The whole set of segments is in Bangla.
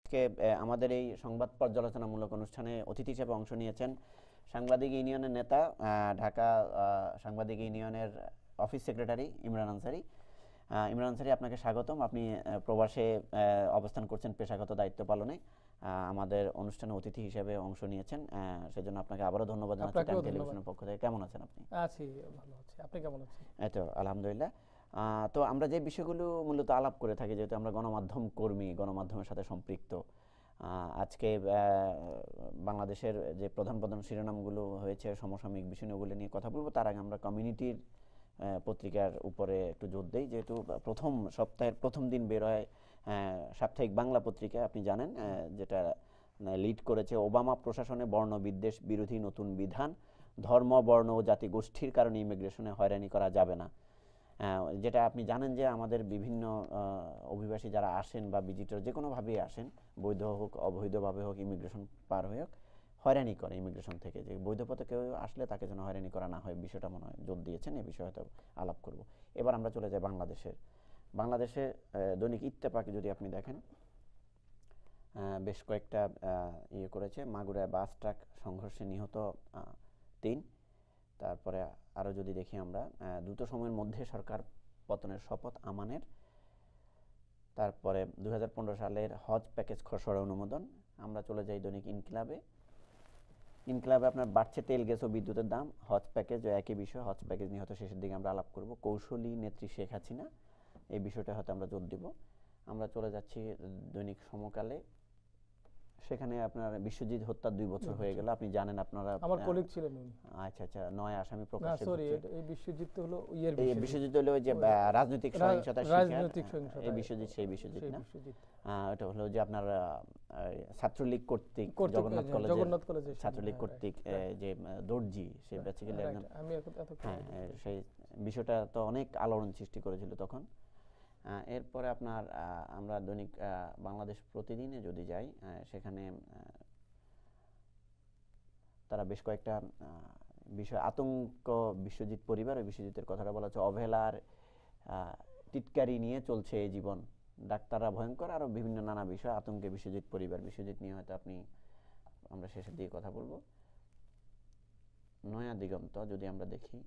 আজকে আমাদের এই সংবাদ পর্যালোচনামূলক অনুষ্ঠানে অতিথি হিসেবে অংশ নিয়েছেন সাংবাদিক ইউনিয়নের নেতা, ঢাকা সাংবাদিক ইউনিয়নের অফিস সেক্রেটারি ইমরান আনসারী। ইমরান আনসারী, আপনাকে স্বাগতম। আপনি প্রবাসে অবস্থান করছেন পেশাগত দায়িত্ব পালনে। আমাদের অনুষ্ঠানে অতিথি হিসেবে অংশ নিয়েছেন, সেজন্য আপনাকে আবারও ধন্যবাদ জানাচ্ছি টাইম টেলিভিশনের পক্ষ থেকে। কেমন আছেন আপনি? আছি, ভালো আছি। আপনি কেমন আছেন? এই তো আলহামদুলিল্লাহ। তো আমরা যে বিষয়গুলো মূলত আলাপ করে থাকি, যেহেতু আমরা গণমাধ্যম কর্মী, গণমাধ্যমের সাথে সম্পৃক্ত, আজকে বাংলাদেশের যে প্রধান প্রধান শিরোনামগুলো হয়েছে, সমসাময়িক বিষয়গুলো নিয়ে কথা বলবো। তার আগে আমরা কমিউনিটির পত্রিকার উপরে একটু জোর দেই, যেহেতু প্রথম সপ্তাহের প্রথম দিন বের হয় সাপ্তাহিক বাংলা পত্রিকা, আপনি জানেন, যেটা লিড করেছে ওবামা প্রশাসনে বর্ণ বিদ্বেষ বিরোধী নতুন বিধান, ধর্ম বর্ণ ও জাতি গোষ্ঠীর কারণে ইমিগ্রেশনে হয়রানি করা যাবে না। যেটা আপনি জানেন যে আমাদের বিভিন্ন অভিবাসী যারা আসেন বা ভিজিটর যে কোনোভাবেই আসেন, বৈধ হোক অবৈধভাবে হোক, ইমিগ্রেশন পার হয়ে হোক, হয়রানি করে ইমিগ্রেশন থেকে। যে বৈধ পথে কেউ আসলে তাকে যেন হয়রানি করা না হয়, বিষয়টা মনে হয় জোর দিয়েছেন। এই বিষয়ে হয়তো আলাপ করব। এবার আমরা চলে যাই বাংলাদেশে দৈনিক ইত্তেফাকে যদি আপনি দেখেন, বেশ কয়েকটা ইয়ে করেছে। মাগুরায় বাস ট্রাক সংঘর্ষে নিহত 3। তারপরে আরও যদি দেখি আমরা, দ্রুত সময়ের মধ্যে সরকার পতনের শপথ আমানের। তারপরে 2015 সালের হজ প্যাকেজ খসড়া অনুমোদন। আমরা চলে যাই দৈনিক ইনকিলাবে আপনার বাড়ছে তেল, গ্যাস ও বিদ্যুতের দাম, হজ প্যাকেজ ও একই বিষয়। হজ প্যাকেজ নিয়ে হয়তো শেষের দিকে আমরা আলাপ করব। কৌশলী নেত্রী শেখ হাসিনা, এই বিষয়টা হয়তো আমরা জোর দিব। আমরা চলে যাচ্ছি দৈনিক সমকালে। সেখানে আপনার বিশ্বজিৎ হত্যা 2 বছর হয়ে গেল। আপনি জানেন, আপনারা আমার কলিগ ছিলেন উনি। আচ্ছা, 9 আসামি প্রকাশ্যে। সরি, এই বিশ্বজিৎ হলো বিশ্বজিৎ হলো ওই যে রাজনৈতিক সহিংসতার শিকার, এই বিশ্বজিৎ সেই বিশ্বজিৎ না। এটা হলো যে আপনার ছাত্রলীগ কর্তৃক জগন্নাথ কলেজে ছাত্রলীগ কর্তৃক যে দর্জি, সে বেসিক্যালি একদম, হ্যাঁ, সেই বিষয়টা তো অনেক আলোড়ন সৃষ্টি করেছিল তখন। এরপরে আপনার আমরা দৈনিক বাংলাদেশ প্রতিদিনে যদি যাই, সেখানে তারা বেশ কয়েকটা বিষয়, আতঙ্ক বিশ্বজিৎ পরিবার, ওই বিশ্বজিতের কথাটা বলা হচ্ছে। অবহেলার টিটকারি নিয়ে চলছে এই জীবন, ডাক্তাররা ভয়ঙ্কর, আরও বিভিন্ন নানা বিষয়। আতঙ্কে বিশ্বজিৎ পরিবার, বিশ্বজিৎ নিয়ে হয়তো আমরা শেষের দিকে কথা বলবো। নয়া দিগন্ত যদি আমরা দেখি,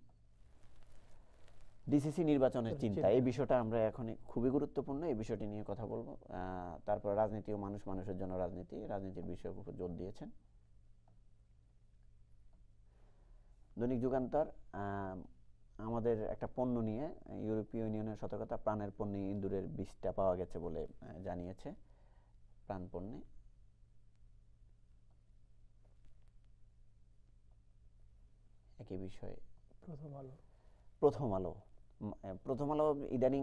ডিসিসি নির্বাচনের চিন্তা, এই বিষয়টা আমরা এখন খুবই গুরুত্বপূর্ণ, এই বিষয়টি নিয়ে কথা বলবো। তারপর রাজনীতি ও মানুষের জন্য রাজনীতির বিষয়ের উপর জোর দিয়েছেন। দৈনিক যুগান্তর আমাদের একটা পণ্য নিয়ে, ইউরোপীয় ইউনিয়নের সতর্কতা, প্রাণের পণ্যে ইঁদুরের বিষটা পাওয়া গেছে বলে জানিয়েছে। প্রাণ পণ্যে একই বিষয়ে প্রথম আলো ইদানিং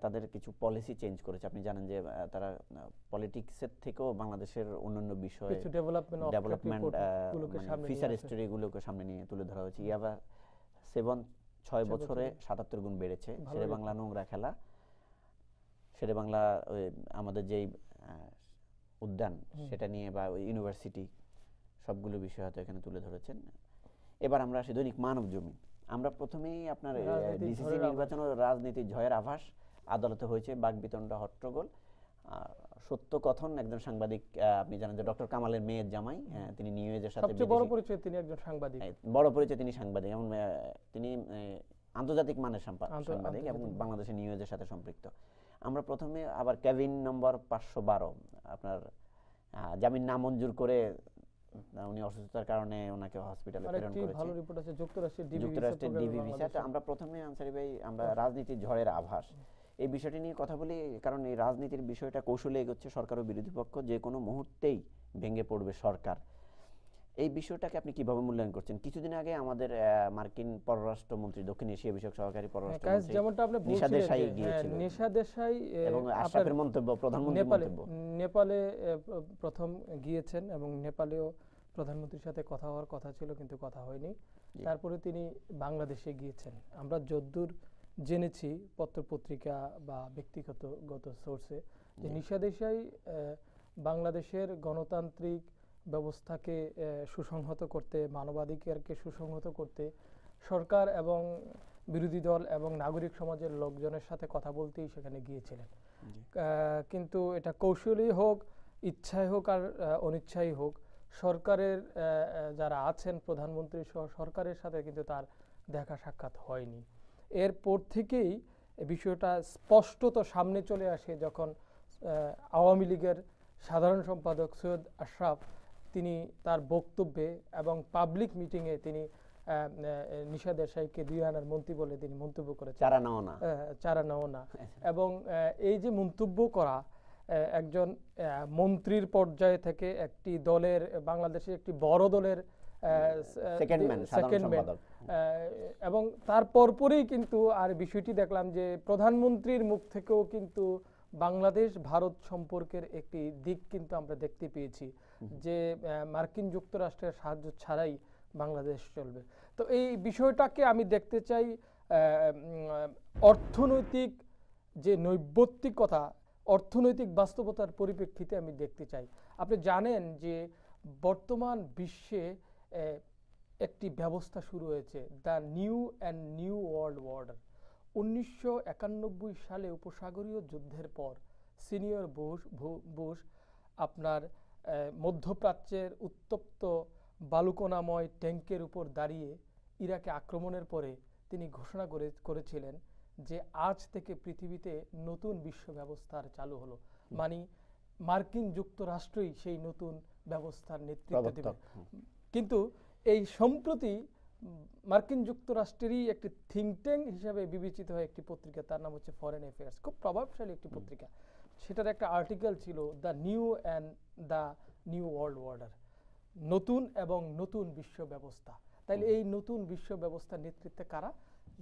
তাদের কিছু পলিসি চেঞ্জ করেছে। আপনি জানেন যে তারা পলিটিক্সের থেকেও বাংলাদেশের অন্যান্য বিষয়, ডেভেলপমেন্ট, ফিচার স্টোরিগুলোকে সামনে নিয়ে তুলে ধরা হয়েছে। ইয়াবা 6 বছরে 77 গুণ বেড়েছে। শেরে বাংলা নোংরা খেলা, শেরে বাংলা আমাদের যেই উদ্যান, সেটা নিয়ে বা ইউনিভার্সিটি, সবগুলো বিষয় হয়তো এখানে তুলে ধরেছেন। এবার আমরা আসি দৈনিক মানব জমিন। আমরা প্রথমেই আপনার ডিসিসি নির্বাচন ও রাজনীতির ঝয়ের আভাস, আদালতে হয়েছে বাকবিতণ্ডা, হট্টগোল। সত্য কথন, একজন সাংবাদিক, আপনি জানেন যে ডক্টর কামালের মেয়ের জামাই, তিনি নিউজের সাথে সবচেয়ে বড় পরিচয়, তিনি একজন সাংবাদিক, তিনি সাংবাদিক, এবং তিনি আন্তর্জাতিক মানের সাংবাদিক এবং বাংলাদেশের নিউজের সাথে সম্পৃক্ত। আমরা প্রথমে আবার কেভিন নম্বর 512, আপনার জামিন নামঞ্জুর করে উনি অসুস্থতার কারণে ওনাকে হসপিটালে প্রেরণ করেছে। ভালো রিপোর্ট আছে যুক্তরাষ্ট্রের ডিবি ভিসা। তো আমরা প্রথমে আনসারী ভাই, আমরা রাজনীতির ঝড়ের আভাস, এই বিষয়টি নিয়ে কথা বলি, কারণ এই রাজনীতির বিষয়টা কৌশলে এগোচ্ছে। সরকার ও বিরোধী পক্ষ, যে কোনো মুহূর্তেই ভেঙে পড়বে সরকার। এই বিষয়টাকে আপনি কিভাবে মূল্যায়ন করছেন? কিছুদিন আগে আমাদের মার্কিন পররাষ্ট্রমন্ত্রী, দক্ষিণ এশিয়া বিষয়ক সহকারী পররাষ্ট্রমন্ত্রী যেমনটা আপনি বলছিলেন, নিশা দেশাই এবং আশরাফের মন্তব্য, প্রধানমন্ত্রীর মন্তব্য, নেপালে প্রথম গিয়েছেন এবং নেপালেও প্রধানমন্ত্রীর সাথে কথা হওয়ার কথা ছিল, কিন্তু কথা হয়নি। তারপরে তিনি বাংলাদেশে গিয়েছেন। আমরা যদ্দূর জেনেছি পত্রপত্রিকা বা ব্যক্তিগত সোর্সে, যে নিশা দেশাই বাংলাদেশের গণতান্ত্রিক ব্যবস্থাকে সুসংহত করতে, মানবাধিকারকে সুসংহত করতে সরকার এবং বিরোধী দল এবং নাগরিক সমাজের লোকজনের সাথে কথা বলতেই সেখানে গিয়েছিলেন। কিন্তু এটা কৌশলী হোক ইচ্ছাই হোক আর অনিচ্ছাই হোক, সরকারের যারা আছেন প্রধানমন্ত্রী সহ সরকারের সাথে কিন্তু তার দেখা সাক্ষাৎ হয়নি। এরপর থেকেই এই বিষয়টা স্পষ্টত সামনে চলে আসে যখন আওয়ামী লীগের সাধারণ সম্পাদক সৈয়দ আশরাফ তিনি তার বক্তব্যে এবং পাবলিক মিটিংয়ে তিনি নিশা দেশাইকে 2 আনার মন্ত্রী বলে তিনি মন্তব্য করেছেন, চারা নাও না। চারা নাও না। এবং এই যে মন্তব্য করা, একজন মন্ত্রীর পর্যায়ে থেকে একটি দলের, বাংলাদেশের একটি বড় দলের সেকেন্ড ম্যান, সাধারণ সম্পাদক, এবং তার পরপরই কিন্তু আর বিষয়টি দেখলাম যে প্রধানমন্ত্রীর মুখ থেকেও কিন্তু বাংলাদেশ ভারত সম্পর্কের একটি দিক কিন্তু আমরা দেখতে পেয়েছি যে মার্কিন যুক্তরাষ্ট্রের সাহায্য ছাড়াই বাংলাদেশ চলবে। তো এই বিষয়টাকে আমি দেখতে চাই অর্থনৈতিক যে নৈর্ব্যক্তিকতা, অর্থনৈতিক বাস্তবতার পরিপ্রেক্ষিতে আমি দেখতে চাই। আপনি জানেন যে বর্তমান বিশ্বে একটি ব্যবস্থা শুরু হয়েছে, দ্য নিউ ওয়ার্ল্ড অর্ডার। 1991 সালে উপসাগরীয় যুদ্ধের পর সিনিয়র বুশ আপনার মধ্যপ্রাচ্যের উত্তপ্ত বালুকণাময় ট্যাঙ্কের উপর দাঁড়িয়ে ইরাকে আক্রমণের পরে তিনি ঘোষণা করেছিলেন যে আজ থেকে পৃথিবীতে নতুন বিশ্ব ব্যবস্থার চালু হলো, মানে মার্কিন যুক্তরাষ্ট্রই সেই নতুন ব্যবস্থার নেতৃত্ব দেবে। কিন্তু এই সম্প্রতি মার্কিন যুক্তরাষ্ট্রেরই একটি থিঙ্ক ট্যাঙ্ক হিসাবে বিবেচিত হয় একটি পত্রিকা, তার নাম হচ্ছে ফরেন অ্যাফেয়ার্স, খুব প্রভাবশালী একটি পত্রিকা। সেটার একটা আর্টিকেল ছিল দ্য নিউ ওয়ার্ল্ড অর্ডার, নতুন এবং নতুন বিশ্ব ব্যবস্থা। তাইলে এই নতুন বিশ্ব ব্যবস্থার নেতৃত্বে কারা?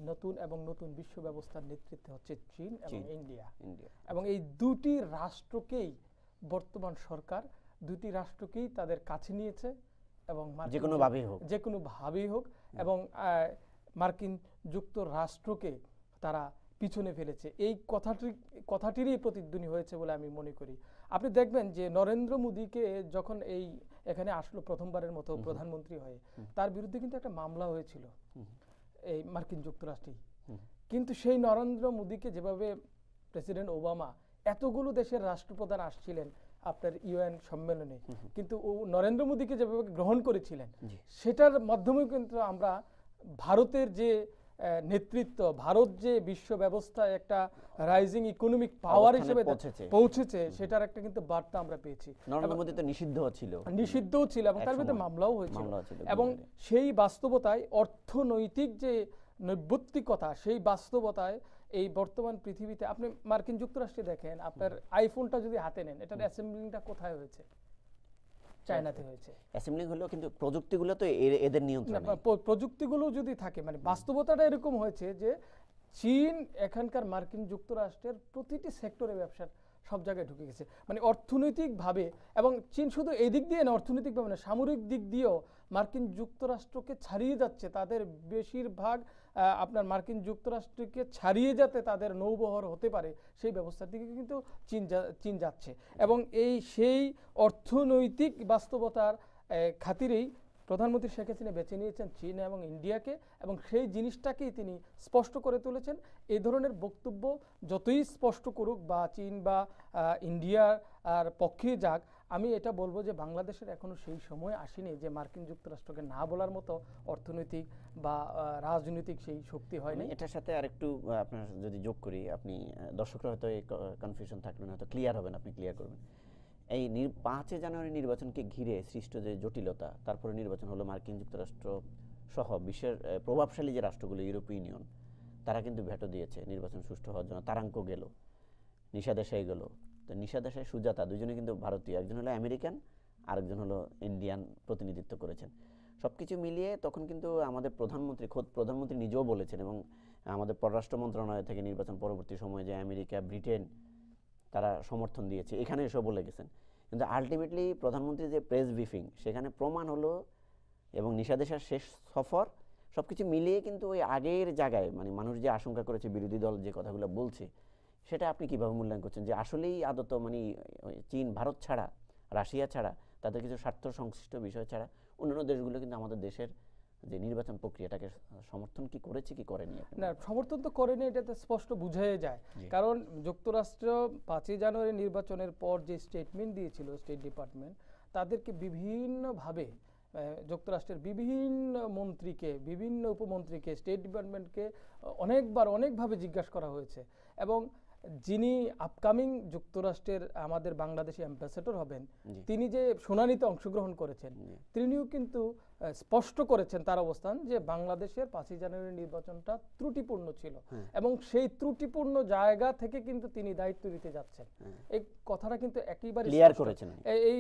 নতুন এবং নতুন বিশ্ব ব্যবস্থার নেতৃত্বে হচ্ছে চীন এবং ইন্ডিয়া। এবং এই দুটি রাষ্ট্রকেই বর্তমান সরকার, দুটি রাষ্ট্রকেই তাদের কাছে নিয়েছে এবং যে কোনো ভাবেই হোক এবং মার্কিন যুক্তরাষ্ট্রকে তারা পিছনে ফেলেছে। এই কথাটিরই প্রতিধ্বনি হয়েছে বলে আমি মনে করি। আপনি দেখবেন যে নরেন্দ্র মোদীকে যখন এখানে আসলো প্রথমবারের মতো প্রধানমন্ত্রী হয়ে, তার বিরুদ্ধে কিন্তু একটা মামলা হয়েছিল এই মার্কিন যুক্তরাষ্ট্রেই। কিন্তু সেই নরেন্দ্র মোদীকে যেভাবে প্রেসিডেন্ট ওবামা, এতগুলো দেশের রাষ্ট্রপ্রধান আসছিলেন আপনার ইউএন সম্মেলনে, কিন্তু নরেন্দ্র মোদীকে যেভাবে গ্রহণ করেছিলেন, সেটার মাধ্যমে কিন্তু আমরা ভারতের যে নেতৃত্ব, ভারত যে বিশ্ব ব্যবস্থায় একটা রাইজিং ইকোনমিক পাওয়ার হিসেবে পৌঁছেছে, সেটার একটা কিন্তু বার্তা আমরা পেয়েছি। নরেন্দ্র মোদী তো নিষিদ্ধও ছিল এবং তার বিরুদ্ধে মামলাও হয়েছিল। এবং সেই বাস্তবতায় অর্থনৈতিক যে নৈর্ব্যক্তিকতা, সেই বাস্তবতায় এই বর্তমান পৃথিবীতে আপনি মার্কিন যুক্তরাষ্ট্রে দেখেন, আপনার আইফোনটা যদি হাতে নেন, এটার অ্যাসেম্বলিংটা কোথায় হয়েছে? চায়নাতে হয়েছে। অ্যাসেম্বলিং হলো, কিন্তু প্রযুক্তিগুলো তো এদের নিয়ন্ত্রণে। প্রযুক্তিগুলো যদি থাকে, মানে বাস্তবতাটা এরকম হয়েছে যে চীন এখানকার মার্কিন যুক্তরাষ্ট্রের প্রতিটি সেক্টরে ব্যবসার সব জায়গায় ঢুকে গেছে, মানে অর্থনৈতিকভাবে। এবং চীন শুধু এই দিক দিয়ে না, অর্থনৈতিকভাবে না, সামরিক দিক দিয়েও মার্কিন যুক্তরাষ্ট্রকে ছাড়িয়ে যাচ্ছে। তাদের বেশিরভাগ আপনার মার্কিন যুক্তরাষ্ট্রকে ছাড়িয়ে যাতে তাদের নৌবহর হতে পারে, সেই ব্যবস্থার দিকে কিন্তু চীন যাচ্ছে। এবং সেই অর্থনৈতিক বাস্তবতার খাতিরেই প্রধানমন্ত্রী শেখ হাসিনা বেছে নিয়েছেন চীন এবং ইন্ডিয়াকে, এবং সেই জিনিসটাকেই তিনি স্পষ্ট করে তুলেছেন। এই ধরনের বক্তব্য যতই স্পষ্ট করুক বা চীন বা ইন্ডিয়ার আর পক্ষে যাক, আমি এটা বলবো যে বাংলাদেশের এখনো সেই সময় আসেনি যে মার্কিন যুক্তরাষ্ট্রকে না বলার মতো অর্থনৈতিক বা রাজনৈতিক সেই শক্তি হয়নি। এটার সাথে আরেকটু আপনার যদি যোগ করি, আপনি দর্শকরা হয়তো এই কনফিউশন থাকবেন, হয়তো ক্লিয়ার হবেন, আপনি ক্লিয়ার করবেন। এই 5 জানুয়ারি নির্বাচনকে ঘিরে সৃষ্ট যে জটিলতা, তারপরে নির্বাচন হলো, মার্কিন যুক্তরাষ্ট্র সহ বিশ্বের প্রভাবশালী যে রাষ্ট্রগুলো, ইউরোপীয় ইউনিয়ন, তারা কিন্তু ভেটো দিয়েছে নির্বাচন সুষ্ঠু হওয়ার জন্য। তারাঙ্ক গেল, নিশা দেশাই গেল। তো নিশা দেশাই, সুজাতা, দুজনে কিন্তু ভারতীয়, একজন হলো আমেরিকান, আরেকজন হলো ইন্ডিয়ান প্রতিনিধিত্ব করেছেন। সব কিছু মিলিয়ে তখন কিন্তু আমাদের খোদ প্রধানমন্ত্রী নিজেও বলেছেন, এবং আমাদের পররাষ্ট্র মন্ত্রণালয় থেকে নির্বাচন পরবর্তী সময়ে যে আমেরিকা, ব্রিটেন তারা সমর্থন দিয়েছে, এখানে এসব বলে গেছেন। কিন্তু আলটিমেটলি প্রধানমন্ত্রীর যে প্রেস ব্রিফিং, সেখানে প্রমাণ হলো, এবং নিশা দেশার শেষ সফর, সব কিছু মিলিয়ে কিন্তু ওই আগের জায়গায়, মানে মানুষ যে আশঙ্কা করেছে, বিরোধী দল যে কথাগুলো বলছে, সেটা আপনি কীভাবে মূল্যায়ন করছেন যে আসলেই আদত মানে চীন, ভারত ছাড়া, রাশিয়া ছাড়া, তাদের কিছু স্বার্থ সংশ্লিষ্ট বিষয় ছাড়া অন্যান্য দেশগুলো কিন্তু আমাদের দেশের যে নির্বাচন প্রক্রিয়াটাকে সমর্থন কি করেছে কি করেনি? না, সমর্থন তো করেনি, এটাতে স্পষ্ট বুঝাই যায়। কারণ যুক্তরাষ্ট্র 5ই জানুয়ারি নির্বাচনের পর যে স্টেটমেন্ট দিয়েছিল স্টেট ডিপার্টমেন্ট, তাদেরকে বিভিন্নভাবে যুক্তরাষ্ট্রের বিভিন্ন মন্ত্রীকে, বিভিন্ন উপমন্ত্রীকে, স্টেট ডিপার্টমেন্টকে অনেকভাবে জিজ্ঞাসা করা হয়েছে। এবং যিনি আপকামিং যুক্তরাষ্ট্রের আমাদের বাংলাদেশি অ্যাম্বাসেডর হবেন, তিনি যে শুনানিতে অংশগ্রহণ করেছেন, তিনিও কিন্তু স্পষ্ট করেছেন তার অবস্থান যে বাংলাদেশের 5ই জানুয়ারি নির্বাচনটা ত্রুটিপূর্ণ ছিল এবং সেই ত্রুটিপূর্ণ জায়গা থেকে কিন্তু তিনি দায়িত্ব নিতে যাচ্ছেন। এই কথাটা কিন্তু একেবারে ক্লিয়ার করেছেন। এই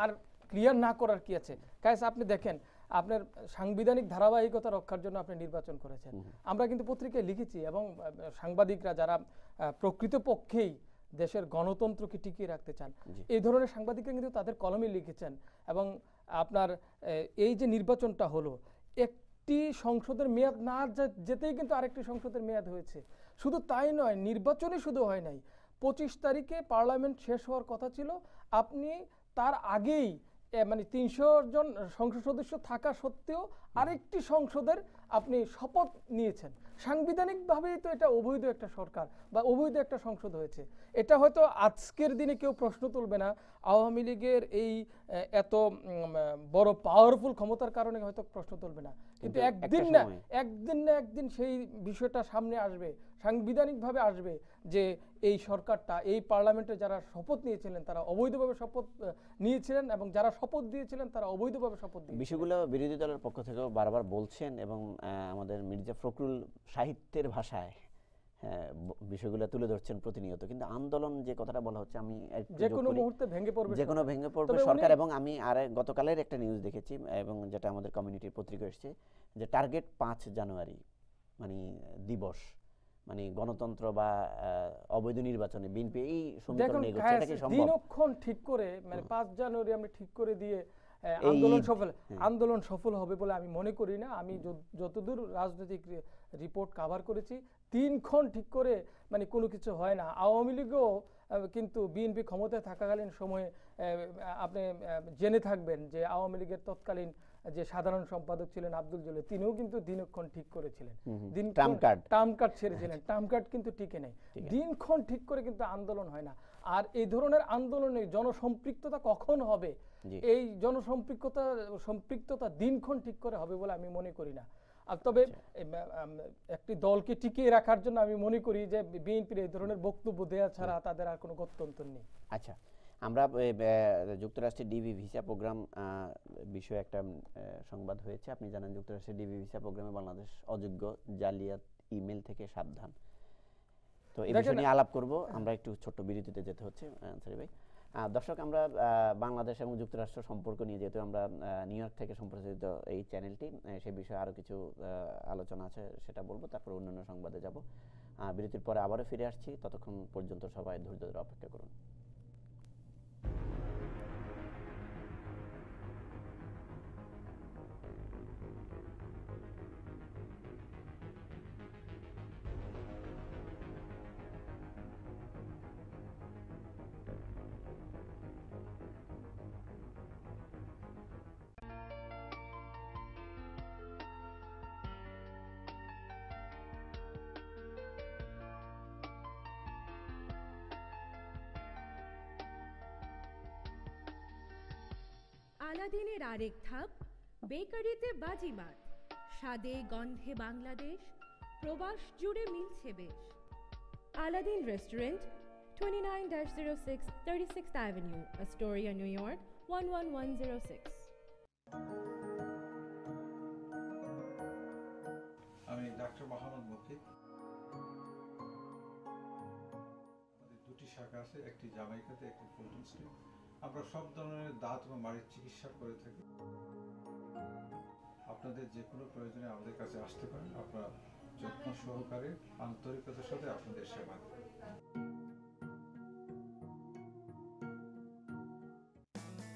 আর ক্লিয়ার না করার কি আছে? কাজ আপনি দেখেন, আপনার সাংবিধানিক ধারাবাহিকতা রক্ষার জন্য আপনি নির্বাচন করেছেন। আমরা কিন্তু পত্রিকায় লিখেছি এবং সাংবাদিকরা যারা প্রকৃতপক্ষেই দেশের গণতন্ত্রকে টিকিয়ে রাখতে চান, এই ধরনের সাংবাদিকরা কিন্তু তাদের কলমে লিখেছেন। এবং আপনার এই যে নির্বাচনটা হলো, একটি সংসদের মেয়াদ না যেতেই কিন্তু আরেকটি সংসদের মেয়াদ হয়েছে। শুধু তাই নয়, নির্বাচনই শুধু হয় নাই, 25 তারিখে পার্লামেন্ট শেষ হওয়ার কথা ছিল, আপনি তার আগেই মানে 300 জন সংসদ সদস্য থাকা সত্ত্বেও আরেকটি সংসদের আপনি শপথ নিয়েছেন। সাংবিধানিকভাবেই তো এটা অবৈধ একটা সরকার বা অবৈধ একটা সংসদ হয়েছে। এটা হয়তো আজকের দিনে কেউ প্রশ্ন তুলবে না, আওয়ামী লীগের এই এত বড় পাওয়ারফুল ক্ষমতার কারণে হয়তো প্রশ্ন তুলবে না, কিন্তু একদিন সেই বিষয়টা সামনে আসবে, সাংবিধানিকভাবে আসবে যে এই সরকারটা, এই পার্লামেন্টে যারা শপথ নিয়েছিলেন তারা অবৈধভাবে শপথ নিয়েছিলেন এবং যারা শপথ দিয়েছিলেন তারা অবৈধভাবে শপথ দিয়েছিলেন। বিষয়গুলো বিরোধী দলের পক্ষ থেকেও বারবার বলছেন এবং আমাদের মির্জা ফখরুল সাহিত্যের ভাষায় বিষয়গুলো তুলে ধরছেন প্রতিনিয়ত। কিন্তু আন্দোলন যে কথাটা বলা হচ্ছে, আমি যে কোনো মুহূর্তে ভেঙে পড়বে সরকার। এবং আমি আর গতকালের একটা নিউজ দেখেছি এবং যেটা আমাদের কমিউনিটির পত্রিকা এসেছে, যে টার্গেট 5 জানুয়ারি মানে দিবস, মানে গণতন্ত্র বা অবৈধ নির্বাচনে বিএনপি এই সমীকরণ এগোচ্ছে। এটা কি সম্ভব? দিনক্ষণ ঠিক করে, মানে 5 জানুয়ারি আমরা ঠিক করে দিয়ে আন্দোলন সফল হবে বলে আমি মনে করি না। আমি যতদূর রাজনৈতিক রিপোর্ট কভার করেছি, দিনক্ষণ ঠিক করে মানে কোনো কিছু হয় না। আওয়ামী লীগও কিন্তু বিএনপি ক্ষমতায় থাকাকালীন সময়ে আপনি জেনে থাকবেন যে আওয়ামী লীগের তৎকালীন যে সাধারণ সম্পাদক ছিলেন আব্দুল জলিল, তিনিও কিন্তু দিনক্ষণ ঠিক করেছিলেন, টার্ম কার্ড ছেড়েছিলেন, টার্ম কার্ড কিন্তু টিকে নেই। দিনক্ষণ ঠিক করে কিন্তু আন্দোলন হয় না। আর এই ধরনের আন্দোলনে জনসম্পৃক্ততা কখন হবে, এই জনসম্পৃক্ততা দিনক্ষণ ঠিক করে হবে বলে আমি মনে করি না। আর তবে একটি দলকে টিকিয়ে রাখার জন্য আমি মনে করি যে বিএনপির এই ধরনের বক্তব্য দেওয়া ছাড়া তাদের আর কোনো গত্যন্তর নেই। আচ্ছা, আমরা যুক্তরাষ্ট্রের ডিবি ভিসা প্রোগ্রাম বিষয়ে একটা সংবাদ হয়েছে। আপনি জানেন যুক্তরাষ্ট্রের ডিবি ভিসা প্রোগ্রামে বাংলাদেশ অযোগ্য, জালিয়াত ইমেল থেকে সাবধান। তো এই বিষয় নিয়ে আলাপ করব। আমরা একটু ছোট্ট বিরতিতে যেতে হচ্ছে আনসারী ভাই। দর্শক, আমরা বাংলাদেশ এবং যুক্তরাষ্ট্র সম্পর্ক নিয়ে, যেহেতু আমরা নিউ ইয়র্ক থেকে সম্প্রচারিত এই চ্যানেলটি, সে বিষয়ে আরও কিছু আলোচনা আছে সেটা বলবো, তারপর অন্যান্য সংবাদে যাব। বিরতির পরে আবারও ফিরে আসছি, ততক্ষণ পর্যন্ত সবাই ধৈর্য ধরে অপেক্ষা করুন। আলাদিনের আরেক ধাপ, বেকারিতে বাজিমাত, স্বাদে গন্ধে বাংলাদেশ, প্রবাস জুড়ে মিলছে বেশ। Aladdin restaurant, 29-06 36th Avenue, Astoria, New York 11106। আমি ডাক্তার মোহাম্মদ মুফিদ। আমাদের দুটি শাখা আছে, একটি জামাইকাতে, একটি ফুলটন স্ট্রিট। আমরা সব ধরনের দাঁত এবং মাড়ির চিকিৎসা করে থাকি। আপনাদের যে কোনো প্রয়োজনে আমাদের কাছে আসতে পারেন। আপনারা যত্ন সহকারে আন্তরিকতার সাথে আপনাদের সেবা দেবেন।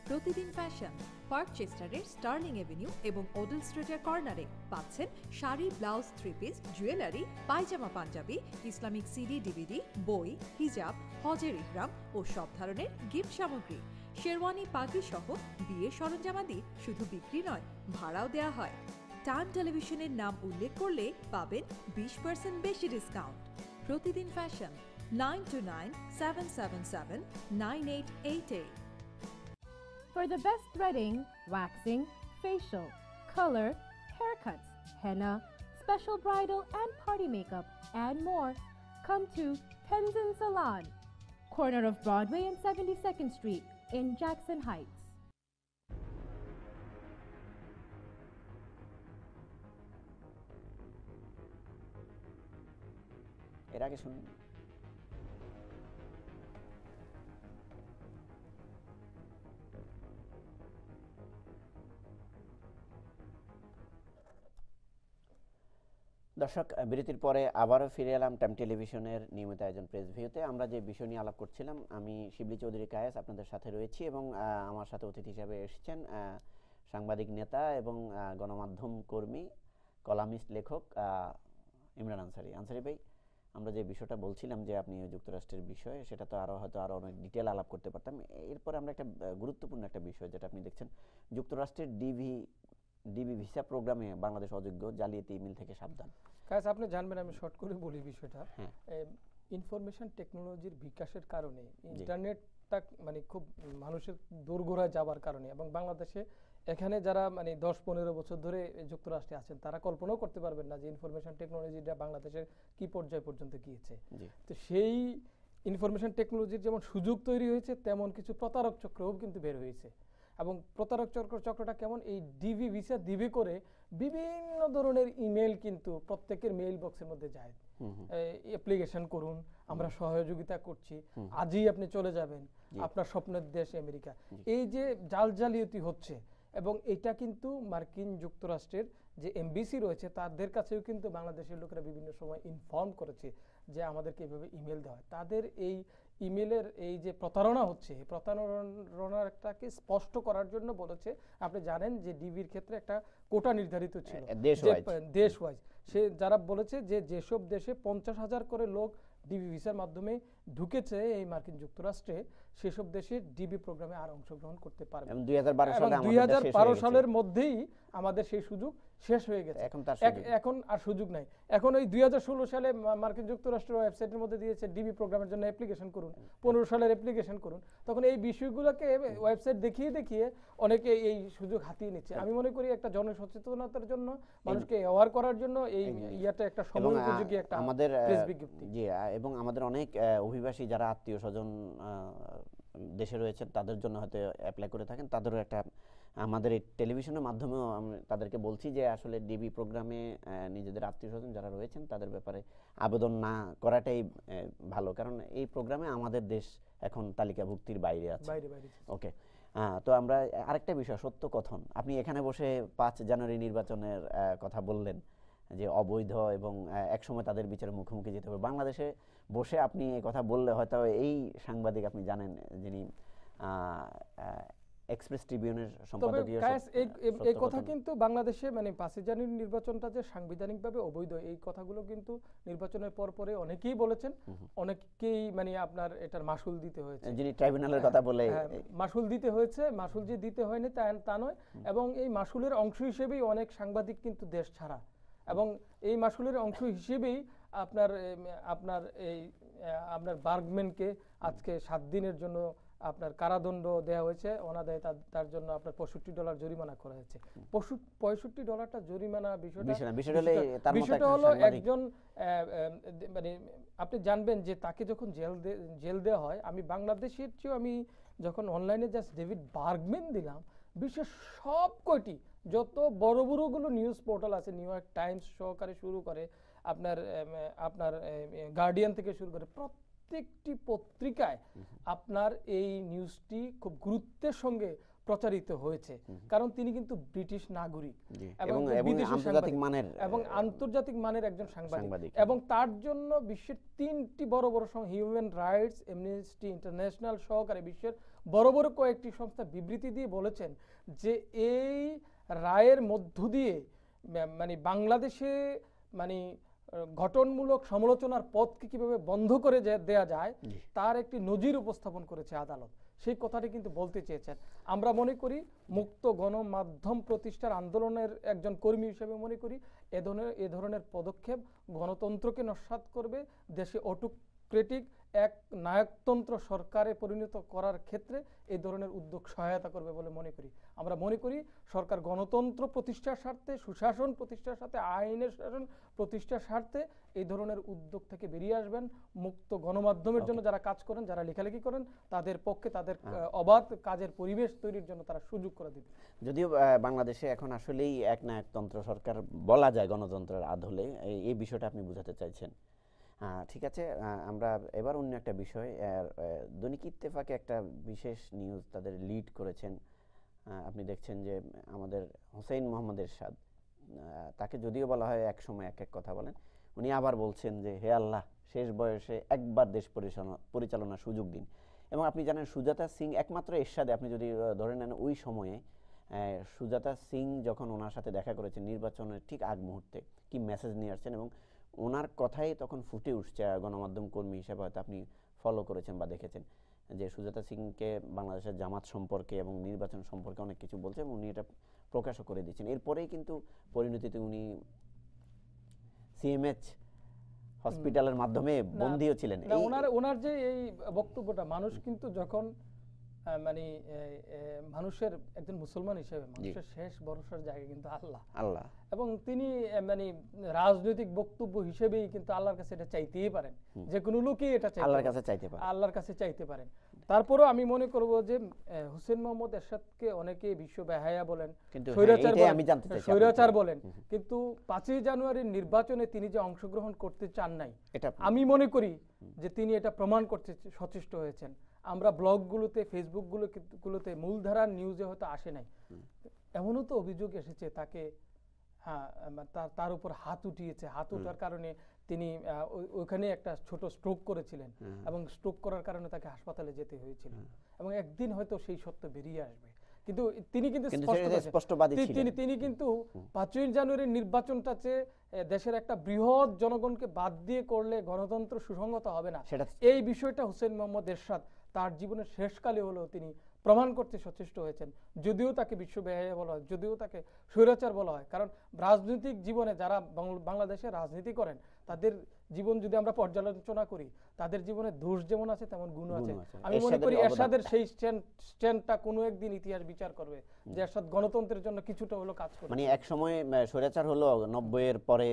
প্রতিদিন ফ্যাশন, পার্কচেস্টারের স্টার্লিং এভিনিউ এবং ওডেল স্ট্রিটের কর্নারে পাচ্ছেন sari, blouse, three piece, jewellery, pyjama, panjabi, Islamic CD, DVD, বই, হিজাব, হজের ইহরাম ও সব ধরনের গিফট সামগ্রী, শেরওয়ানি, পাগড়ি সহ বিয়ের সরঞ্জামাদি শুধু বিক্রি নয়, ভাড়াও দেওয়া হয়। টাইম টেলিভিশনের নাম উল্লেখ করলে পাবেন 20% বেশি ডিসকাউন্ট। প্রতিদিন fashion 9297779888। For the best threading, waxing, facial, color, haircuts, henna, special bridal and party makeup, and more, come to Tenzin Salon, corner of Broadway and 72nd Street in Jackson Heights. এর আগে শুনুন। দর্শক, বিরতির পরে আবারও ফিরে এলাম টাইম টেলিভিশনের নিয়মিত আয়োজন প্রেস ভিউতে। আমরা যে বিষয় নিয়ে আলাপ করছিলাম, আমি শিবলি চৌধুরী কায়েস আপনাদের সাথে রয়েছি এবং আমার সাথে অতিথি হিসাবে এসেছেন সাংবাদিক নেতা এবং গণমাধ্যম কর্মী, কলামিস্ট, লেখক ইমরান আনসারী। আনসারী ভাই, আমরা যে বিষয়টা বলছিলাম যে আপনি যুক্তরাষ্ট্রের বিষয়ে, সেটা তো আরও অনেক ডিটেল আলাপ করতে পারতাম। এরপরে আমরা একটা গুরুত্বপূর্ণ একটা বিষয় যেটা আপনি দেখছেন, যুক্তরাষ্ট্রের ডিবি ভিসা প্রোগ্রামে বাংলাদেশ অযোগ্য, জালিয়াতি ইমেল থেকে সাবধান। কাজ আপনি জানবেন, আমি শর্ট করে বলি বিষয়টা। ইনফরমেশন টেকনোলজির বিকাশের কারণে, ইন্টারনেটটা মানে খুব মানুষের দোরগোড়ায় যাবার কারণে, এবং বাংলাদেশে এখানে যারা মানে 10-15 বছর ধরে যুক্তরাষ্ট্রে আছেন তারা কল্পনাও করতে পারবেন না যে ইনফরমেশন টেকনোলজিটা বাংলাদেশের কি পর্যায় পর্যন্ত গিয়েছে। তো সেই ইনফরমেশন টেকনোলজির যেমন সুযোগ তৈরি হয়েছে, তেমন কিছু প্রতারক চক্রও কিন্তু বের হয়েছে। এবং প্রতারক চক্রটা কেমন, এই ডিবি ভিসা দিবে করে বিভিন্ন ধরনের ইমেল কিন্তু প্রত্যেকের মেইল বক্সের মধ্যে যায়। অ্যাপ্লিকেশন করুন, আমরা সহযোগিতা করছি, আজই আপনি চলে যাবেন, আপনার স্বপ্নের দেশ আমেরিকা। এই যে জালিয়াতি হচ্ছে, এবং এটা কিন্তু মার্কিন যুক্তরাষ্ট্রের যে এমবিসি রয়েছে তাদের কাছেও কিন্তু বাংলাদেশের লোকেরা বিভিন্ন সময় ইনফর্ম করেছে যে আমাদেরকে এইভাবে ইমেল দেওয়া হয়। তাদের এই ইমেলের এই যে প্রতারণা হচ্ছে, এই প্রতারণাটাকে স্পষ্ট করার জন্য বলেছে, আপনি জানেন যে ডিবির ক্ষেত্রে একটা কোটা নির্ধারিত ছিল দেশ ওয়াইজ। সে যারা বলেছে যে যেসব দেশে 50,000 করে লোক ডিবি ভিসার মাধ্যমে ঢুকেছে এই মার্কিন যুক্তরাষ্ট্রে, সেসব দেশে ডিবি প্রোগ্রামে আর অংশগ্রহণ করতে পারবে। 2012 সালের মধ্যেই আমাদের সেই সুযোগ শেষ হয়ে গেছে, এখন আর সুযোগ নাই। এখন ওই 2016 সালে মার্কিন যুক্তরাষ্ট্রের ওয়েবসাইটের মধ্যে দিয়েছে ডিবি প্রোগ্রামের জন্য অ্যাপ্লিকেশন করুন, 15 সালের অ্যাপ্লিকেশন করুন। তখন এই বিষয়গুলোকে ওয়েবসাইট দেখিয়ে অনেকে এই সুযোগ হাতিয়ে নিচ্ছে। আমি মনে করি একটা জনসচেতনতার জন্য, মানুষকে অ্যাওয়ার করার জন্য এই ইয়াটা একটা সময় উপযোগী একটা আমাদের প্রেস বিজ্ঞপ্তি। জি, এবং আমাদের অনেক অভিবাসী যারা আত্মীয় স্বজন দেশে রয়েছেন তাদের জন্য হয়তো অ্যাপ্লাই করে থাকেন, তাদেরও একটা আমাদের এই টেলিভিশনের মাধ্যমেও আমি তাদেরকে বলছি যে আসলে ডিবি প্রোগ্রামে নিজেদের আত্মীয় স্বজন যারা রয়েছেন তাদের ব্যাপারে আবেদন না করাটাই ভালো, কারণ এই প্রোগ্রামে আমাদের দেশ এখন তালিকাভুক্তির বাইরে আছে। ওকে, তো আমরা আরেকটা বিষয়, সত্য কথন। আপনি এখানে বসে 5 জানুয়ারি নির্বাচনের কথা বললেন যে অবৈধ এবং একসময় তাদের বিচারের মুখোমুখি যেতে হবে। বাংলাদেশে বসে আপনি এই কথা বললে হয়তো এই সাংবাদিক আপনি জানেন যিনি এক্সপ্রেস ট্রিবিউনের সম্পাদকীয়, এই কথা কিন্তু বাংলাদেশে মানে 5 জানুয়ারি নির্বাচনটা যে সাংবিধানিকভাবে অবৈধ, এই কথাগুলো কিন্তু নির্বাচনের পরে অনেকেই বলেছেন, অনেকেই মানে আপনার এটার মাসুল দিতে হয়েছে, যিনি ট্রাইব্যুনালের কথা বলে মাসুল দিতে হয়েছে, মাসুল যে দিতে হয়নি তা নয়, এবং এই মাসুলের অংশ হিসেবেই অনেক সাংবাদিক কিন্তু দেশ ছাড়া, এবং এই মাসুলের অংশ হিসেবেই আপনার বার্গম্যানকে আজকে 7 দিনের জন্য আপনার কারাদণ্ড দেওয়া হয়েছে অনাদায়ে, তার জন্য আপনার $65 জরিমানা করা হয়েছে। $65 জরিমানা বিষয়টা হলো একজন মানে আপনি জানবেন যে তাকে যখন জেল দেওয়া হয়, আমি বাংলাদেশের চেয়েও আমি যখন অনলাইনে জাস্ট ডেভিড বার্গম্যান দিলাম, বিশ্বের সব কয়টি যত বড় বড়গুলো নিউজ পোর্টাল আছে, নিউ ইয়র্ক টাইমস সহকারে শুরু করে আপনার গার্ডিয়ান থেকে শুরু করে প্রত্যেকটি পত্রিকায় আপনার এই নিউজটি খুব গুরুত্বের সঙ্গে প্রচারিত হয়েছে, কারণ তিনি কিন্তু ব্রিটিশ নাগরিক এবং আন্তর্জাতিক মানের একজন সাংবাদিক, এবং তার জন্য বিশ্বের 3টি বড় হিউম্যান রাইটস, অ্যামনেস্টি ইন্টারন্যাশনাল সহকারে বিশ্বের বড় কয়েকটি সংস্থা বিবৃতি দিয়ে বলেছেন যে এই রায়ের মধ্য দিয়ে মানে বাংলাদেশে মানে গঠনমূলক সমালোচনার পথকে কিভাবে বন্ধ করে দেয়া যায় তার একটি নজির উপস্থাপন করেছে আদালত। সেই কথাটি কিন্তু বলতে চেয়েছেন। আমরা মনে করি মুক্ত গণমাধ্যম প্রতিষ্ঠার আন্দোলনের একজন কর্মী হিসেবে মনে করি এ ধরনের পদক্ষেপ গণতন্ত্রকে নস্যাৎ করবে, দেশে অটোক্রেটিক এক নায়কতন্ত্র সরকারে পরিণত করার ক্ষেত্রে এই ধরনের উদ্যোগ সহায়তা করবে বলে মনে করি। আমরা মনে করি সরকার গণতন্ত্র প্রতিষ্ঠার স্বার্থে, সুশাসন প্রতিষ্ঠার সাথে, আইনের শাসন প্রতিষ্ঠার স্বার্থে এই ধরনের উদ্যোগ থেকে বেরিয়ে আসবেন। মুক্ত গণমাধ্যমের জন্য যারা কাজ করেন, যারা লেখালেখি করেন, তাদের পক্ষে তাদের অবাধ কাজের পরিবেশ তৈরির জন্য তারা সুযোগ করে দেবে। যদিও বাংলাদেশে এখন আসলেই এক নায়কতন্ত্র সরকার বলা যায় গণতন্ত্রের আদলে, এই বিষয়টা আপনি বোঝাতে চাইছেন। ঠিক আছে, আমরা এবার অন্য একটা বিষয়, দৈনিক ইত্তেফাকে একটা বিশেষ নিউজ তাদের লিড করেছেন। আপনি দেখছেন যে আমাদের হোসেইন মোহাম্মদ এরশাদ, তাকে যদিও বলা হয় এক সময় এক এক কথা বলেন, উনি আবার বলছেন যে হে আল্লাহ, শেষ বয়সে একবার দেশ পরিচালনার সুযোগ দিন। এবং আপনি জানেন সুজাতা সিং একমাত্র এরশাদে, আপনি যদি ধরে নেন ওই সময়ে সুজাতা সিং যখন ওনার সাথে দেখা করেছেন নির্বাচনের ঠিক আগ মুহূর্তে, কি মেসেজ নিয়ে আসছেন, এবং ওনার কথাই তখন ফুটে উঠছে। গণমাধ্যম কর্মী হিসেবে হয়তো আপনি ফলো করেছেন বা দেখেছেন যে সুজাতা সিংকে বাংলাদেশের জামাত সম্পর্কে এবং নির্বাচন সম্পর্কে অনেক কিছু বলছে এবং উনি এটা প্রকাশও করে দিচ্ছেন। এরপরেই কিন্তু পরিণতিতে উনি সিএমএইচ হসপিটালের মাধ্যমে বন্দিও ছিলেন। ওনার যে এই বক্তব্যটা, মানুষ কিন্তু যখন মানে মানুষের একজন মুসলমান হিসেবে মানুষের শেষ ভরসার জায়গা কিন্তু আল্লাহ, এবং তিনি মানে রাজনৈতিক বক্তব্য হিসেবেই কিন্তু আল্লাহর কাছে এটা চাইতেই পারেন, যে কোনো লোকই এটা আল্লাহর কাছে চাইতে পারেন। তারপরেও আমি মনে করব যে হোসেন মোহাম্মদ এরশাদকে অনেকে বিশ্ব বেহায়া বলেন, স্বৈরাচার বলেন, কিন্তু 5ই জানুয়ারির নির্বাচনে তিনি যে অংশগ্রহণ করতে চান নাই, আমি মনে করি যে তিনি এটা প্রমাণ করতে সচেষ্ট হয়েছেন। আমরা ব্লগগুলোতে, ফেসবুকগুলোতে মূলধারার নিউজে হয়তো আসে নাই, এমনও তো অভিযোগ এসেছে তাকে তার উপর হাত উঠিয়েছে, হাত ওঠার কারণে তিনি ওইখানে একটা ছোট স্ট্রোক করেছিলেন এবং স্ট্রোক করার কারণে তাকে হাসপাতালে যেতে হয়েছিল, এবং একদিন হয়তো সেই সত্য বেরিয়ে আসবে। কিন্তু তিনি কিন্তু তিনি কিন্তু 5ই জানুয়ারির নির্বাচনটাতে দেশের একটা বৃহৎ জনগণকে বাদ দিয়ে করলে গণতন্ত্র সুসংহত হবে না, এই বিষয়টা হোসেন মোহাম্মদ এরশাদ তার জীবনের শেষকালে হলেও তিনি প্রমাণ করতে সচেষ্ট হয়েছেন। যদিও তাকে বিশ্ব বেহায়া বলা হয়, যদিও তাকে স্বৈরাচার বলা হয়, কারণ রাজনৈতিক জীবনে যারা বাংলাদেশে রাজনীতি করেন তাদের জীবন যদি আমরা পর্যালোচনা করি, তাদের জীবনে দোষ যেমন আছে তেমন গুণ আছে। আমি মনে করি এরশাদের সেই স্ট্যান্ডটা কোনো একদিন ইতিহাস বিচার করবে যে এরশাদ গণতন্ত্রের জন্য কিছুটা হলো কাজ করে। মানে এক সময় স্বৈরাচার হলো 90-এর পরে,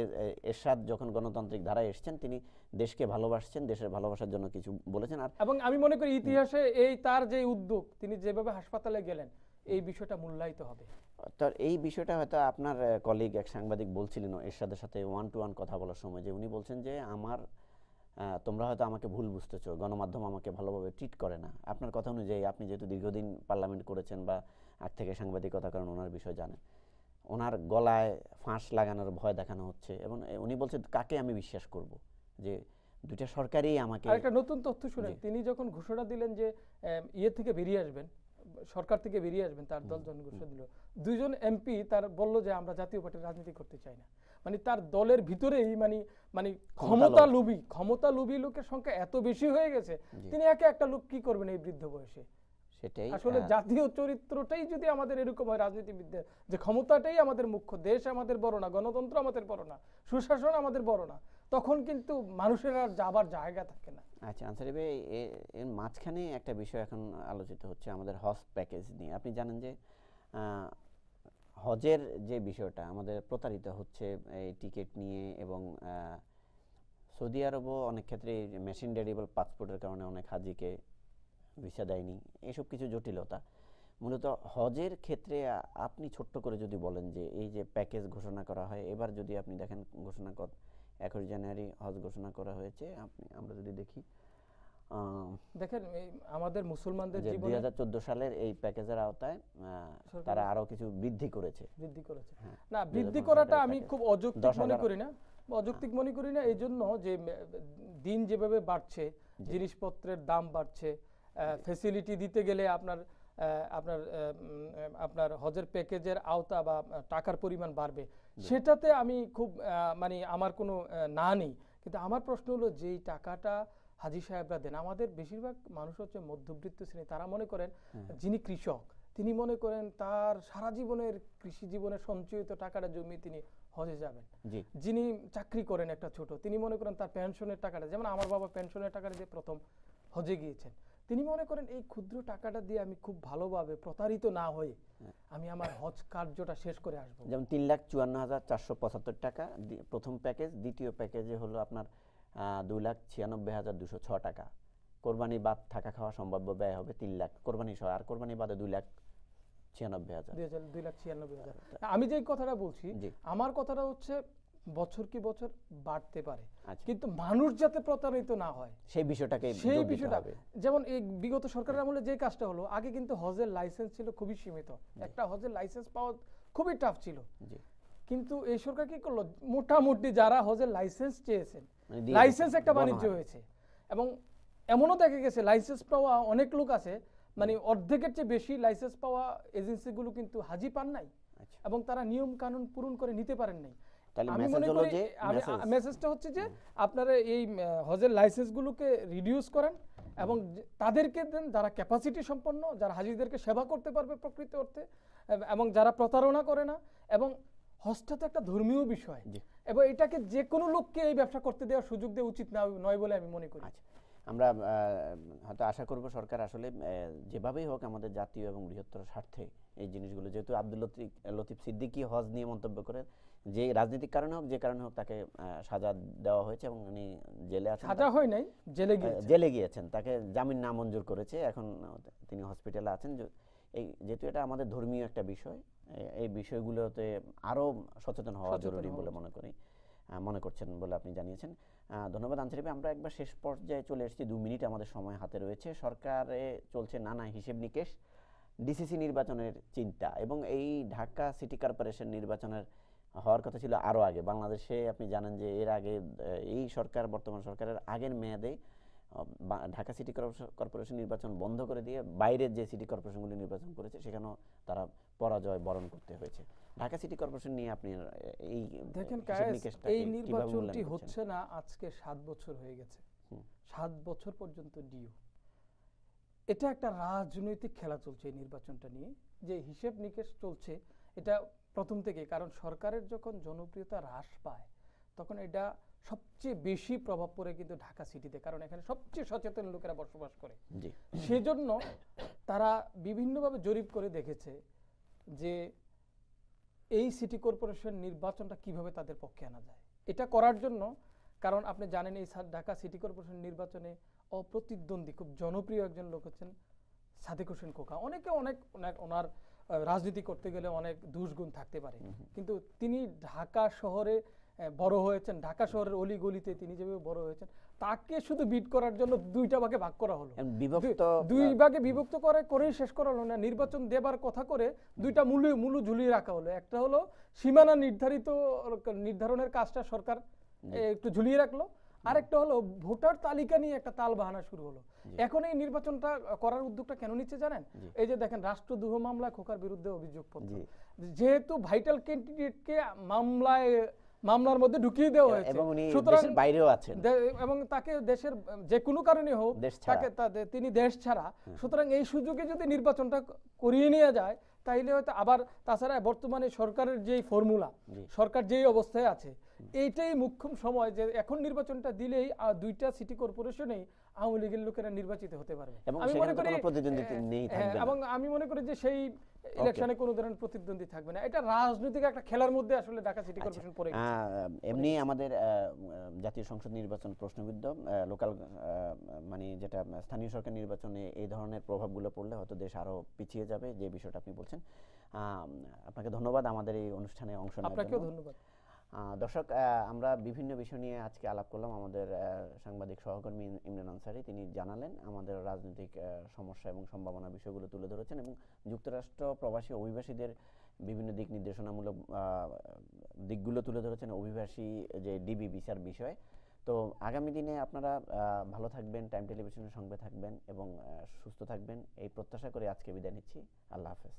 এরশাদ যখন গণতান্ত্রিক ধারায় এসেছেন তিনি দেশকে ভালোবাসছেন, দেশের ভালোবাসার জন্য কিছু বলেছেন। আর এবং আমি মনে করি ইতিহাসে এই তার যে উদ্যোগ, তিনি যেভাবে হাসপাতালে গেলেন, এই বিষয়টা মূল্যায়িত হবে। তার এই বিষয়টা হয়তো আপনার কলিগ এক সাংবাদিক বলছিলেন এরশাদের সাথে 1-to-1 কথা বলার সময়, যে উনি বলছেন যে তোমরা হয়তো আমাকে ভুল বুঝতেছো, গণমাধ্যম আমাকে ভালোভাবে ট্রিট করে না। আপনার কথা অনুযায়ী, আপনি যেহেতু দীর্ঘদিন পার্লামেন্ট করেছেন বা আগ থেকে সাংবাদিকতা করেন, ওনার বিষয় জানেন, ওনার গলায় ফাঁস লাগানোর ভয় দেখানো হচ্ছে, এবং উনি বলছেন কাকে আমি বিশ্বাস করব, যে দুইটা সরকারই আমাকে। একটা নতুন তথ্য শুনেন, তিনি যখন ঘোষণা দিলেন যে থেকে বেরিয়ে আসবেন, সরকার থেকে বেরিয়ে আসবেন, তার দল যখন ঘোষণা দিল, 2জন এমপি তার বলল যে আমরা জাতীয় পার্টির রাজনীতি করতে চাই না। মানে তার দলের ভিতরেই মানে ক্ষমতা লোভী লোকের সংখ্যা এত বেশি হয়ে গেছে, তিনি একে একটা লোক কি করবেন এই বৃদ্ধ বয়সে? সেটাই আসলে জাতীয় চরিত্রটাই যদি আমাদের এরকম হয়, রাজনীতিবিদদের যে ক্ষমতাটাই আমাদের মুখ্য, দেশ আমাদের বড় না, গণতন্ত্র আমাদের বড় না, সুশাসন আমাদের বড় না, তখন কিন্তু মানুষের আর যাবার জায়গা থাকে না। আচ্ছা আনসারি ভাই, এর মাঝখানে একটা বিষয় এখন আলোচিত হচ্ছে আমাদের হজ প্যাকেজ নিয়ে। আপনি জানেন যে হজের যে বিষয়টা আমাদের প্রতারিত হচ্ছে এই টিকিট নিয়ে, এবং সৌদি আরবও অনেক ক্ষেত্রে মেশিন ডেরিবল পাসপোর্টের কারণে অনেক হাজিকে ভিসা দেয়নি, এসব কিছু জটিলতা। মূলত হজের ক্ষেত্রে আপনি ছোট্ট করে যদি বলেন যে এই যে প্যাকেজ ঘোষণা করা হয়, এবার যদি আপনি দেখেন ঘোষণা 21 জানুয়ারি হজ ঘোষণা করা হয়েছে, আমরা যদি দেখি, দেখেন আমাদের মুসলমানদের জীবনে 2014 সালের এই প্যাকেজের আওতায় তারা আরো কিছু বৃদ্ধি করেছে। না, বৃদ্ধি করাটা আমি খুব অযৌক্তিক মনে করি না, এই জন্য যে দিন যেভাবে বাড়ছে, জিনিসপত্রের দাম বাড়ছে, ফ্যাসিলিটি দিতে গেলে আপনার হজের প্যাকেজের আওতা বা টাকার পরিমাণ বাড়বে, সেটাতে আমি খুব মানে আমার কোনো না নেই। কিন্তু আমার প্রশ্ন হলো, যেই টাকাটা হাজি সাহেবরা দেন। আমাদের বেশিরভাগ মানুষ হচ্ছে মধ্যবিত্ত শ্রেণী, তারা মনে করেন হ্যাঁ। যিনি কৃষক তিনি মনে করেন তার সারা জীবনের কৃষি জীবনের সঞ্চয়িত টাকাটা জমিয়ে তিনি হজে যাবেন। জি যিনি চাকরি করেন একটা ছোট, তিনি মনে করেন তার পেনশনের টাকাটা, যেমন আমার বাবা পেনশনের টাকাটা দিয়ে প্রথম হজে গিয়েছেন, তিনি মনে করেন এই ক্ষুদ্র টাকাটা দিয়ে আমি খুব ভালোভাবে প্রতারিত না হয়ে আমি আমার হজ কার্যটা শেষ করে আসবো। যেমন 3,54,475 টাকা প্রথম প্যাকেজ, দ্বিতীয় প্যাকেজে হলো আপনার 2,96,206 টাকা। কোরবানি বাদ থাকা খাওয়া সম্ভাব্য ব্যয় হবে 3 লাখ কোরবানি সহ, আর কোরবানি বাদে 2,96,000। 2,96,000। আমি যে কথাটা বলছি, জি। আমার কথাটা হচ্ছে বছর কি বছর বাড়তে পারে, আচ্ছা। কিন্তু মানুষ যাতে প্রতারিত না হয় সেই বিষয়টাকে সেই জোর দিতে বিষয়টা। হবে। যেমন এই বিগত সরকারের আমলে যে কাজটা হলো, আগে কিন্তু হজের লাইসেন্স ছিল খুবই সীমিত, একটা হজের লাইসেন্স পাওয়া খুবই টাফ ছিল, জি কিন্তু এই সরকার কি করলো, মোটামুটি যারা হজের লাইসেন্স চেয়েছেন মানে দিয়ে লাইসেন্স দিয়েছে, একটা বাণিজ্য গণহারে। হয়েছে, এবং এমনও দেখা গেছে লাইসেন্স পাওয়া অনেক লোক আছে, মানে অর্ধেকের চেয়ে বেশি লাইসেন্স পাওয়া এজেন্সিগুলো কিন্তু হাজি পান নাই, আচ্ছা। এবং তারা নিয়ম কানুন পূরণ করে নিতে পারেন নাই। তাহলে আমি মেসেজ মনে হলো করি যে মেসেজটা হচ্ছে যে আপনারা এই হজের লাইসেন্সগুলোকে রিডিউস করেন, এবং তাদেরকে দেন যারা ক্যাপাসিটি সম্পন্ন, যারা হাজিদেরকে সেবা করতে পারবে প্রকৃত অর্থে, এবং যারা প্রতারণা করে না। এবং হজটা তো একটা ধর্মীয় বিষয়, জি। এবং এটাকে যে কোনো লোককে এই ব্যবসা করতে দেওয়ার সুযোগ দেওয়া উচিত নয় বলে আমি মনে করি। আচ্ছা, আমরা হয়তো আশা করব সরকার আসলে যেভাবেই হোক আমাদের জাতীয় এবং বৃহত্তর স্বার্থে এই জিনিসগুলো, যেহেতু আব্দুল লতিফ সিদ্দিকী হজ নিয়ে মন্তব্য করে, যে রাজনৈতিক কারণে হোক যে কারণে হোক তাকে সাজা দেওয়া হয়েছে এবং উনি জেলে আছেন, সাজা হয় নাই, জেলে গিয়েছে। জেলে গিয়েছেন, তাকে জামিন নামঞ্জুর করেছে, এখন তিনি হসপিটালে আছেন। এই যেহেতু এটা আমাদের ধর্মীয় একটা বিষয়, এই বিষয়গুলোতে আরো সচেতন হওয়া জরুরি বলে মনে করছেন বলে আপনি জানিয়েছেন। ধন্যবাদ আনসারি ভাই। আমরা একবার শেষ পর্যায়ে চলে এসেছি, 2 মিনিট আমাদের সময় হাতে রয়েছে। সরকারে চলছে নানা হিসেব নিকেশ, ডিসিসি নির্বাচনের চিন্তা, এবং এই ঢাকা সিটি কর্পোরেশন নির্বাচনের হওয়ার কথা ছিল আরো আগে। বাংলাদেশে আপনি জানেন যে এর আগে এই সরকার, বর্তমান সরকারের আগের মেয়াদে ঢাকা সিটি কর্পোরেশন নির্বাচন বন্ধ করে দিয়ে বাইরের যে সিটি কর্পোরেশনগুলি নির্বাচন করেছে সেখানেও তারা পরাজয় বরণ করতে হয়েছে। ঢাকা সিটি কর্পোরেশন নিয়ে আপনি এই দেখেন হিসেব কায়েস, নিকেশটাকে এই কিভাবে নির্বাচনটি মূল্যায়ন করছেন? হচ্ছে না আজকে 7 বছর হয়ে গেছে, 7 বছর পর্যন্ত ডিউ। এটা একটা রাজনৈতিক খেলা চলছে এই নির্বাচনটা নিয়ে, যে হিসেব নিকেশ চলছে এটা প্রথম থেকে। কারণ সরকারের যখন জনপ্রিয়তা হ্রাস পায় তখন এটা সবচেয়ে বেশি প্রভাব পড়ে কিন্তু ঢাকা সিটিতে, কারণ এখানে সবচেয়ে সচেতন লোকেরা বসবাস করে। জি সেজন্য তারা বিভিন্নভাবে জরিপ করে দেখেছে যে এই সিটি কর্পোরেশন নির্বাচনটা কিভাবে তাদের পক্ষে আনা যায়। এটা করার জন্য, কারণ আপনি জানেন এই ঢাকা সিটি কর্পোরেশন নির্বাচনে অপ্রতিদ্বন্দ্বী খুব জনপ্রিয় একজন লোক হচ্ছেন সাদেক হোসেন খোকা। অনেকে অনেক ওনার রাজনীতি করতে গেলে অনেক দুষ্গুণ থাকতে পারে, কিন্তু তিনি ঢাকা শহরে বড় হয়েছেন, ঢাকা শহরের অলি গলিতে তিনি যেভাবে বড় হয়েছেন, তাকে শুধু বিট করার জন্য 2টা ভাগে ভাগ করা হলো, বিভক্ত 2 ভাগে বিভক্ত করেই শেষ করা হলো না। নির্বাচন দেবার কথা করে 2টা মূল্য ঝুলিয়ে রাখা হলো। একটা হলো সীমানা নির্ধারণের কাজটা সরকার একটু ঝুলিয়ে রাখলো, আরেকটা হলো ভোটার তালিকা নিয়ে একটা তালবাহানা শুরু হলো। এখন এই নির্বাচনটা করার উদ্যোগটা কেন নিচ্ছে জানেন? এই যে দেখেন রাষ্ট্রদ্রোহ মামলায় খোকার বিরুদ্ধে অভিযোগপত্র, যেহেতু ভাইটাল ক্যান্ডিডেটকে মামলার মধ্যে ঢুকিয়ে দেওয়া হয়েছে, এবং উনি সুতরাং দেশের বাইরেও আছেন, এবং তাকে দেশের যে কোনো কারণে হোক তিনি দেশ ছাড়া, সুতরাং এই সুযোগে যদি নির্বাচনটা করিয়ে নিয়ে যায় তাইলে হয়তো আবার, তাছাড়া বর্তমানে সরকারের যেই ফর্মুলা, সরকার যেই অবস্থায় আছে, এইটাই মুখ্যম সময় যে এখন নির্বাচনটা দিলেই 2টা সিটি কর্পোরেশনেই আওয়ামী লীগের লোকেরা নির্বাচিত হতে পারবে। আমি মনে করি এবং আমি মনে করি যে সেই ইলেকশনে কোনো ধরনের প্রতিদ্বন্দ্বী থাকবে না। এটা রাজনৈতিক একটা খেলার মধ্যে আসলে ঢাকা সিটি কর্পোরেশন পড়ে গেছে। এমনি আমাদের জাতীয় সংসদ নির্বাচন প্রশ্নবিদ্ধ, লোকাল মানে যেটা স্থানীয় সরকার নির্বাচনে এই ধরনের প্রভাবগুলো পড়লে হয়তো দেশ আরো পিছিয়ে যাবে, যে বিষয়টা আপনি বলছেন। আপনাকে ধন্যবাদ আমাদের এই অনুষ্ঠানে অংশ নেওয়ার জন্য। আপনাকেও ধন্যবাদ। দর্শক, আমরা বিভিন্ন বিষয় নিয়ে আজকে আলাপ করলাম। আমাদের সাংবাদিক সহকর্মী ইমরান আনসারী, তিনি জানালেন আমাদের রাজনৈতিক সমস্যা এবং সম্ভাবনা বিষয়গুলো তুলে ধরেছেন, এবং যুক্তরাষ্ট্র প্রবাসী অভিবাসীদের বিভিন্ন দিক নির্দেশনামূলক দিকগুলো তুলে ধরেছেন, অভিবাসী যে ডিবি ভিসার বিষয়। তো আগামী দিনে আপনারা ভালো থাকবেন, টাইম টেলিভিশনের সঙ্গে থাকবেন এবং সুস্থ থাকবেন, এই প্রত্যাশা করে আজকে বিদায় নিচ্ছি। আল্লাহ হাফেজ।